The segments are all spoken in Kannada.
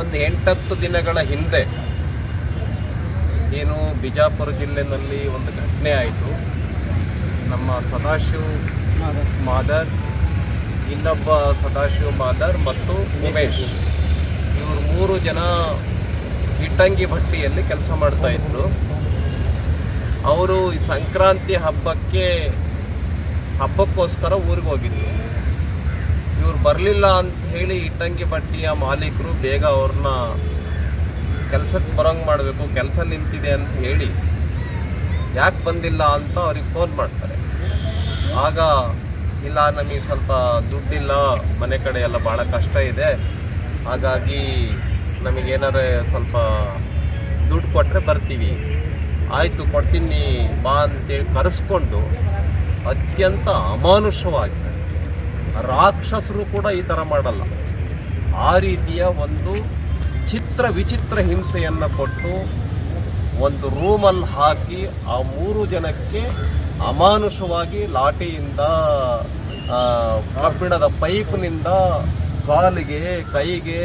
ಒಂದು 8-10 ದಿನಗಳ ಹಿಂದೆ ಏನು ಬಿಜಾಪುರ ಜಿಲ್ಲೆಯಲ್ಲಿ ಒಂದು ಘಟನೆ ಆಯಿತು. ನಮ್ಮ ಸದಾಶಿವ್ ಮಾದರ್, ಇನ್ನೊಬ್ಬ ಸದಾಶಿವ್ ಮಾದರ್ ಮತ್ತು ಉಮೇಶ್, ಇವರು 3 ಜನ ಇಟ್ಟಂಗಿ ಭಟ್ಟಿಯಲ್ಲಿ ಕೆಲಸ ಮಾಡ್ತಾ ಇದ್ರು. ಅವರು ಈ ಸಂಕ್ರಾಂತಿ ಹಬ್ಬಕ್ಕೋಸ್ಕರ ಊರಿಗೆ ಹೋಗಿದ್ರು. ಇವ್ರು ಬರಲಿಲ್ಲ ಅಂತ ಹೇಳಿ ಇಟ್ಟಂಗಿ ಭಟ್ಟಿಯ ಮಾಲೀಕರು ಬೇಗ ಅವ್ರನ್ನ ಕೆಲಸಕ್ಕೆ ಬರೋಂಗೆ ಮಾಡಬೇಕು, ಕೆಲಸ ನಿಂತಿದೆ ಅಂತ ಹೇಳಿ ಯಾಕೆ ಬಂದಿಲ್ಲ ಅಂತ ಅವ್ರಿಗೆ ಫೋನ್ ಮಾಡ್ತಾರೆ. ಆಗ ಇಲ್ಲ, ನಮಗೆ ಸ್ವಲ್ಪ ದುಡ್ಡಿಲ್ಲ, ಮನೆ ಕಡೆ ಎಲ್ಲ ಭಾಳ ಕಷ್ಟ ಇದೆ, ಹಾಗಾಗಿ ನಮಗೇನಾರು ಸ್ವಲ್ಪ ದುಡ್ಡು ಕೊಟ್ಟರೆ ಬರ್ತೀವಿ. ಆಯಿತು, ಕೊಡ್ತೀನಿ ಬಾ ಅಂತೇಳಿ ಕರೆಸ್ಕೊಂಡು ಅತ್ಯಂತ ಅಮಾನುಷವಾಗಿ, ರಾಕ್ಷಸರು ಕೂಡ ಈ ಥರ ಮಾಡಲ್ಲ, ಆ ರೀತಿಯ ಒಂದು ವಿಚಿತ್ರ ಹಿಂಸೆಯನ್ನು ಕೊಟ್ಟು ಒಂದು ರೂಮಲ್ಲಿ ಹಾಕಿ ಆ 3 ಜನಕ್ಕೆ ಅಮಾನುಷವಾಗಿ ಲಾಠಿಯಿಂದ, ಕಬ್ಬಿಣದ ಪೈಪ್ನಿಂದ ಕಾಲಿಗೆ ಕೈಗೆ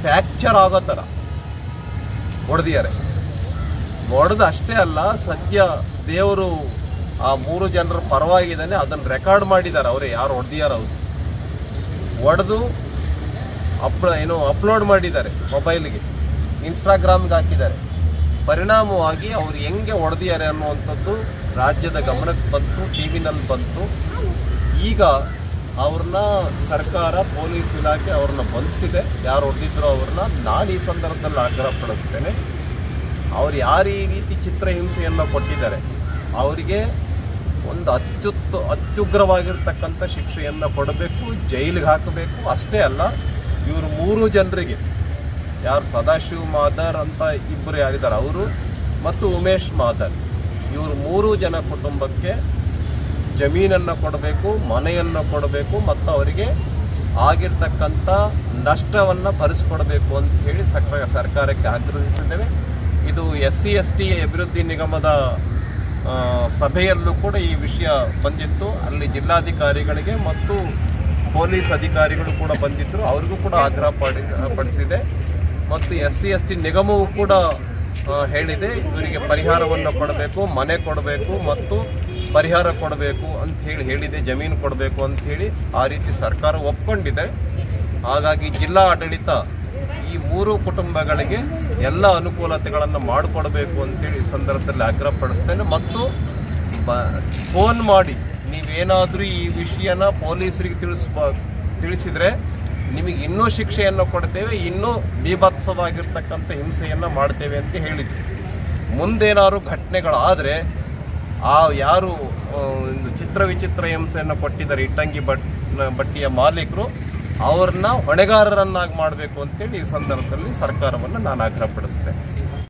ಫ್ರ್ಯಾಕ್ಚರ್ ಆಗೋ ಥರ ಹೊಡೆದಿದ್ದಾರೆ. ಹೊಡೆದು ಅಷ್ಟೇ ಅಲ್ಲ, ಸದ್ಯ ದೇವರು ಆ 3 ಜನರ ಪರವಾಗಿದ್ದಾನೆ, ಅದನ್ನು ರೆಕಾರ್ಡ್ ಮಾಡಿದ್ದಾರೆ. ಅವರೇ ಯಾರು ಹೊಡೆದಿದ್ದಾರೆ, ಅವರು ಹೊಡೆದು ಅಪ್ಲೋಡ್ ಮಾಡಿದ್ದಾರೆ ಮೊಬೈಲ್ಗೆ, ಇನ್ಸ್ಟಾಗ್ರಾಮ್ಗೆ ಹಾಕಿದ್ದಾರೆ. ಪರಿಣಾಮವಾಗಿ ಅವ್ರು ಹೆಂಗೆ ಹೊಡೆದಿದ್ದಾರೆ ಅನ್ನುವಂಥದ್ದು ರಾಜ್ಯದ ಗಮನಕ್ಕೆ ಬಂತು, ಟಿ ವಿನಲ್ಲಿ ಬಂತು. ಈಗ ಅವ್ರನ್ನ ಸರ್ಕಾರ, ಪೊಲೀಸ್ ಇಲಾಖೆ ಅವ್ರನ್ನ ಬಂಧಿಸಿದೆ. ಯಾರು ಹೊಡೆದಿದ್ರು ಅವ್ರನ್ನ ನಾನು ಈ ಸಂದರ್ಭದಲ್ಲಿ ಆಗ್ರಹ ಪಡಿಸ್ತೇನೆ, ಅವ್ರು ಯಾರು ಈ ರೀತಿ ಚಿತ್ರಹಿಂಸೆಯನ್ನು ಕೊಟ್ಟಿದ್ದಾರೆ ಅವರಿಗೆ ಒಂದು ಅತ್ಯುಗ್ರವಾಗಿರ್ತಕ್ಕಂಥ ಶಿಕ್ಷೆಯನ್ನು ಕೊಡಬೇಕು, ಜೈಲಿಗೆ ಹಾಕಬೇಕು. ಅಷ್ಟೇ ಅಲ್ಲ, ಇವರು 3 ಜನರಿಗೆ, ಯಾರು ಸದಾಶಿವ್ ಮಾದರ್ ಅಂತ ಇಬ್ಬರು ಯಾರಿದ್ದಾರೆ ಅವರು ಮತ್ತು ಉಮೇಶ್ ಮಾದರ್, ಇವರು 3 ಜನ ಕುಟುಂಬಕ್ಕೆ ಜಮೀನನ್ನು ಕೊಡಬೇಕು, ಮನೆಯನ್ನು ಕೊಡಬೇಕು ಮತ್ತು ಅವರಿಗೆ ಆಗಿರ್ತಕ್ಕಂಥ ನಷ್ಟವನ್ನು ಭರಿಸ್ಕೊಡ್ಬೇಕು ಅಂತ ಹೇಳಿ ಸರ್ಕಾರಕ್ಕೆ ಆಗ್ರಹಿಸಿದ್ದೇವೆ. ಇದು SC/ST ಅಭಿವೃದ್ಧಿ ನಿಗಮದ ಸಭೆಯಲ್ಲೂ ಕೂಡ ಈ ವಿಷಯ ಬಂದಿತ್ತು. ಅಲ್ಲಿ ಜಿಲ್ಲಾಧಿಕಾರಿಗಳಿಗೆ ಮತ್ತು ಪೊಲೀಸ್ ಅಧಿಕಾರಿಗಳು ಕೂಡ ಬಂದಿದ್ದರು, ಅವ್ರಿಗೂ ಕೂಡ ಆಗ್ರಹ ಪಡಿಸಿದೆ. ಮತ್ತು SC/ST ನಿಗಮವೂ ಕೂಡ ಹೇಳಿದೆ, ಇವರಿಗೆ ಪರಿಹಾರವನ್ನು ಕೊಡಬೇಕು, ಮನೆ ಕೊಡಬೇಕು ಮತ್ತು ಪರಿಹಾರ ಕೊಡಬೇಕು ಅಂತ ಹೇಳಿದೆ, ಜಮೀನು ಕೊಡಬೇಕು ಅಂತ ಹೇಳಿ ಆ ರೀತಿ ಸರ್ಕಾರ ಒಪ್ಕೊಂಡಿದೆ. ಹಾಗಾಗಿ ಜಿಲ್ಲಾ ಆಡಳಿತ ಈ 3 ಕುಟುಂಬಗಳಿಗೆ ಎಲ್ಲ ಅನುಕೂಲತೆಗಳನ್ನು ಮಾಡಿಕೊಡಬೇಕು ಅಂತೇಳಿ ಈ ಸಂದರ್ಭದಲ್ಲಿ ಆಗ್ರಹ ಪಡಿಸ್ತೇನೆ. ಮತ್ತು ಫೋನ್ ಮಾಡಿ ನೀವೇನಾದರೂ ಈ ವಿಷಯನ ಪೊಲೀಸರಿಗೆ ತಿಳಿಸಿದರೆ ನಿಮಗೆ ಇನ್ನೂ ಶಿಕ್ಷೆಯನ್ನು ಕೊಡ್ತೇವೆ, ಇನ್ನೂ ಬೀಭತ್ಸವಾಗಿರ್ತಕ್ಕಂಥ ಹಿಂಸೆಯನ್ನು ಮಾಡ್ತೇವೆ ಅಂತ ಹೇಳಿದ್ರು. ಮುಂದೇನಾದ್ರು ಘಟನೆಗಳಾದರೆ ಯಾರು ವಿಚಿತ್ರ ಹಿಂಸೆಯನ್ನು ಕೊಟ್ಟಿದ್ದಾರೆ ಇಟ್ಟಂಗಿ ಭಟ್ಟಿಯ ಮಾಲೀಕರು, ಅವ್ರನ್ನ ಹೊಣೆಗಾರರನ್ನಾಗಿ ಮಾಡಬೇಕು ಅಂತೇಳಿ ಈ ಸಂದರ್ಭದಲ್ಲಿ ಸರ್ಕಾರವನ್ನು ನಾನು ಆಗ್ರಹಪಡಿಸ್ತೇನೆ.